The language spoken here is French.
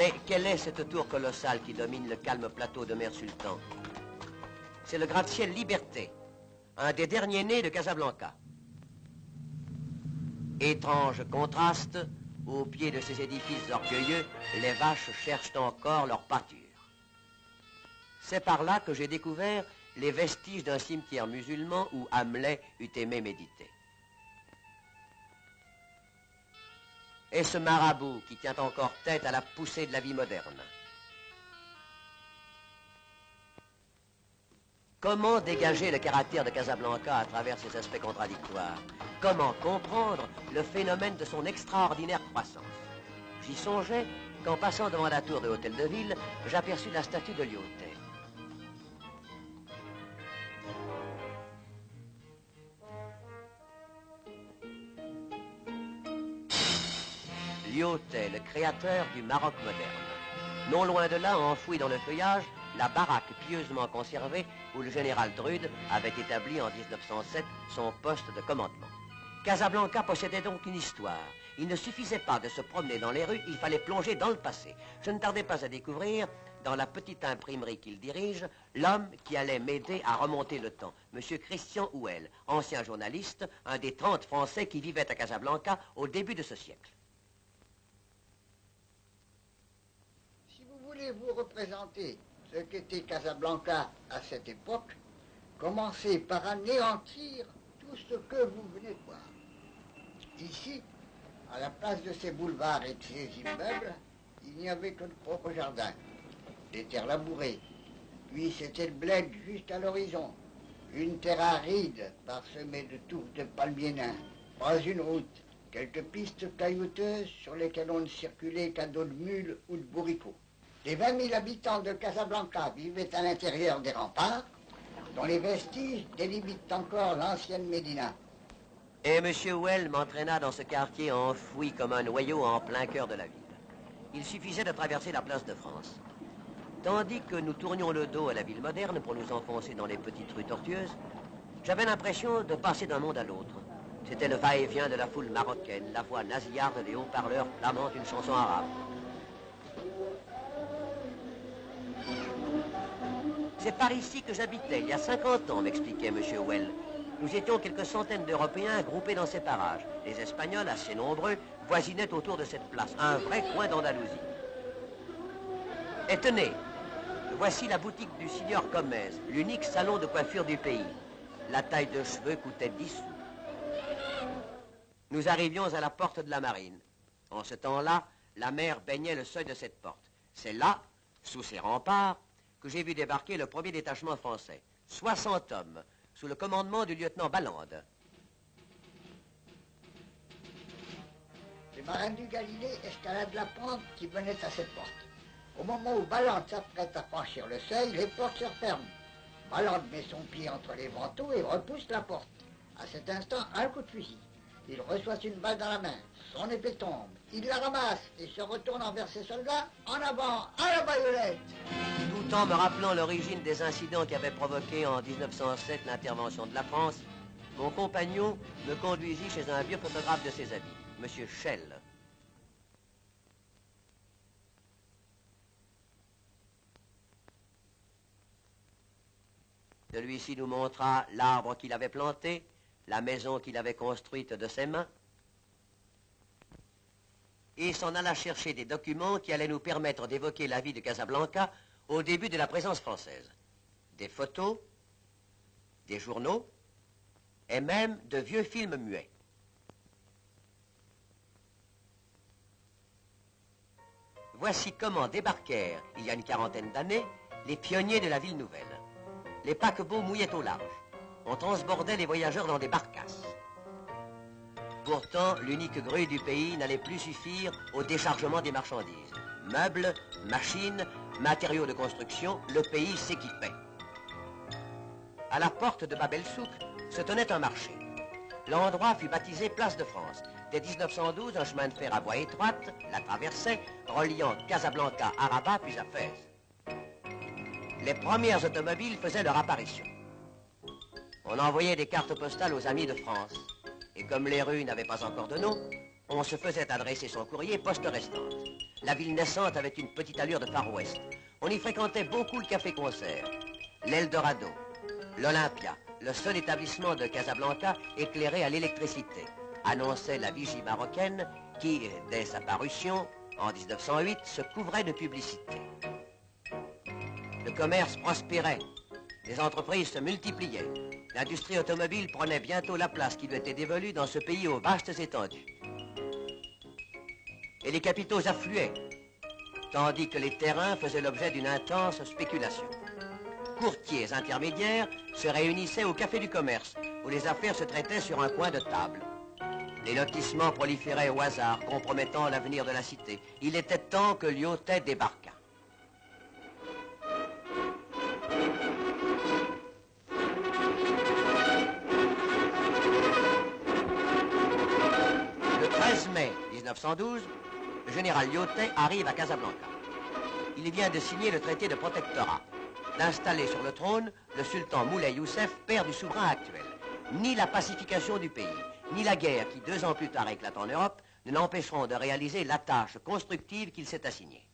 Mais quelle est cette tour colossale qui domine le calme plateau de Mer Sultan? C'est le gratte-ciel Liberté, un des derniers nés de Casablanca. Étrange contraste, au pied de ces édifices orgueilleux, les vaches cherchent encore leur pâture. C'est par là que j'ai découvert les vestiges d'un cimetière musulman où Hamlet eût aimé méditer. Et ce marabout qui tient encore tête à la poussée de la vie moderne. Comment dégager le caractère de Casablanca à travers ses aspects contradictoires? Comment comprendre le phénomène de son extraordinaire croissance? J'y songeais qu'en passant devant la tour de l'hôtel de ville, j'aperçus la statue de Lyautey. Lyautey, le créateur du Maroc moderne. Non loin de là, enfoui dans le feuillage, la baraque pieusement conservée où le général Drude avait établi en 1907 son poste de commandement. Casablanca possédait donc une histoire. Il ne suffisait pas de se promener dans les rues, il fallait plonger dans le passé. Je ne tardais pas à découvrir, dans la petite imprimerie qu'il dirige, l'homme qui allait m'aider à remonter le temps, M. Christian Houel, ancien journaliste, un des 30 Français qui vivaient à Casablanca au début de ce siècle. Si vous voulez vous représenter ce qu'était Casablanca à cette époque, commencez par anéantir tout ce que vous venez de voir. Ici, à la place de ces boulevards et de ces immeubles, il n'y avait que le propre jardin, des terres labourées. Puis c'était le bled juste à l'horizon, une terre aride parsemée de touffes de palmiers nains, pas une route, quelques pistes caillouteuses sur lesquelles on ne circulait qu'à dos de mules ou de bourricots. Les 20 000 habitants de Casablanca vivaient à l'intérieur des remparts, dont les vestiges délimitent encore l'ancienne Médina. Et M. Houel m'entraîna dans ce quartier enfoui comme un noyau en plein cœur de la ville. Il suffisait de traverser la place de France. Tandis que nous tournions le dos à la ville moderne pour nous enfoncer dans les petites rues tortueuses, j'avais l'impression de passer d'un monde à l'autre. C'était le va-et-vient de la foule marocaine, la voix nasillarde des haut-parleurs clamant une chanson arabe. C'est par ici que j'habitais, il y a 50 ans, m'expliquait M. Houel. Nous étions quelques centaines d'Européens groupés dans ces parages. Les Espagnols, assez nombreux, voisinaient autour de cette place, un vrai coin d'Andalousie. Et tenez, voici la boutique du signor Gomez, l'unique salon de coiffure du pays. La taille de cheveux coûtait 10 sous. Nous arrivions à la porte de la marine. En ce temps-là, la mer baignait le seuil de cette porte. C'est là, sous ces remparts, que j'ai vu débarquer le premier détachement français. 60 hommes, sous le commandement du lieutenant Ballande. Les marins du Galilée escaladent la pente qui menait à cette porte. Au moment où Ballande s'apprête à franchir le seuil, les portes se referment. Ballande met son pied entre les vantaux et repousse la porte. À cet instant, un coup de fusil. Il reçoit une balle dans la main. Son épée tombe. Il la ramasse et se retourne envers ses soldats. En avant, à la baïonnette! Tout en me rappelant l'origine des incidents qui avaient provoqué en 1907 l'intervention de la France, mon compagnon me conduisit chez un vieux photographe de ses amis, M. Schell. Celui-ci nous montra l'arbre qu'il avait planté, la maison qu'il avait construite de ses mains, et s'en alla chercher des documents qui allaient nous permettre d'évoquer la vie de Casablanca au début de la présence française. Des photos, des journaux, et même de vieux films muets. Voici comment débarquèrent, il y a une quarantaine d'années, les pionniers de la ville nouvelle. Les paquebots mouillaient au large. On transbordait les voyageurs dans des barcasses. Pourtant, l'unique grue du pays n'allait plus suffire au déchargement des marchandises. Meubles, machines, matériaux de construction, le pays s'équipait. À la porte de Bab el-Souk se tenait un marché. L'endroit fut baptisé Place de France. Dès 1912, un chemin de fer à voie étroite la traversait, reliant Casablanca à Rabat puis à Fès. Les premières automobiles faisaient leur apparition. On envoyait des cartes postales aux amis de France. Et comme les rues n'avaient pas encore de nom, on se faisait adresser son courrier poste restante. La ville naissante avait une petite allure de Far West. On y fréquentait beaucoup le café-concert, l'Eldorado, l'Olympia, le seul établissement de Casablanca éclairé à l'électricité, annonçait la vigie marocaine qui, dès sa parution, en 1908, se couvrait de publicité. Le commerce prospérait, les entreprises se multipliaient. L'industrie automobile prenait bientôt la place qui lui était dévolue dans ce pays aux vastes étendues. Et les capitaux affluaient, tandis que les terrains faisaient l'objet d'une intense spéculation. Courtiers intermédiaires se réunissaient au café du commerce, où les affaires se traitaient sur un coin de table. Les lotissements proliféraient au hasard, compromettant l'avenir de la cité. Il était temps que Lyautey débarquât. Le 13 mai 1912, le général Lyautey arrive à Casablanca. Il vient de signer le traité de protectorat, d'installer sur le trône le sultan Moulay Youssef, père du souverain actuel. Ni la pacification du pays, ni la guerre qui 2 ans plus tard éclate en Europe ne l'empêcheront de réaliser la tâche constructive qu'il s'est assignée.